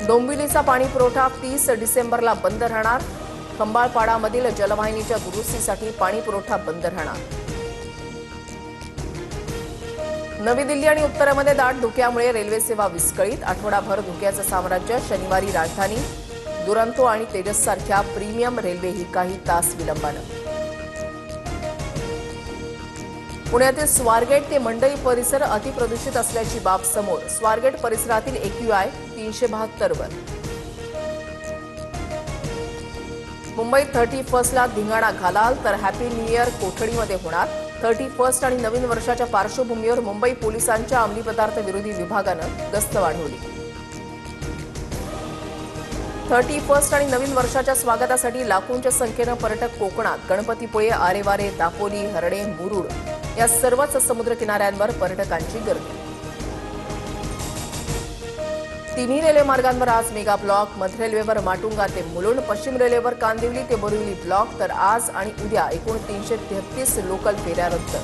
डोंबिवलीचा पाणी पुरवठा 30 डिसेंबरला बंद राहणार। खंबाळपाडामधील जलवाहिनीच्या दुरुस्तीसाठी पाणी पुरवठा बंद राहणार। नवी दिल्ली आणि उत्तरेमध्ये दाट धुक्यामुळे रेल्वे सेवा विस्कळीत। आठवडाभर धुक्याचं साम्राज्य। शनिवारी राजधानी, दुरंतो आणि तेजस सारख्या प्रीमियम रेल्वेही काही तास विलंबानं। पुण्यातील स्वारगेट ते मंडई परिसर अतिप्रदूषित असल्याची बाब समोर। स्वारगेट परिसरातील AQI 372 वर। मुंबईत 31 ला धिंगाणा घालाल तर हॅपी न्यू इयर कोठडीमध्ये होणार। 31 आणि नवीन वर्षाच्या पार्श्वभूमीवर मुंबई पोलिसांच्या अंमली पदार्थ विरोधी विभागानं गस्त वाढवली। 31 आणि नवीन वर्षाच्या स्वागतासाठी लाखोंच्या संख्येनं पर्यटक कोकणात। गणपतीपुळे, आरेवारे, दापोली, हर्णे, मुरुड या सर्वच समुद्र किनाऱ्यांवर पर्यटकांची गर्दी। तिन्ही रेल्वे मार्गांवर आज मेगा ब्लॉक। मध्य रेल्वेवर माटुंगा ते मुलुंड, पश्चिम रेल्वेवर कांदिवली ते बोरिवली ब्लॉक, तर आज आणि उद्या एकूण 333 लोकल फेऱ्या रद्द।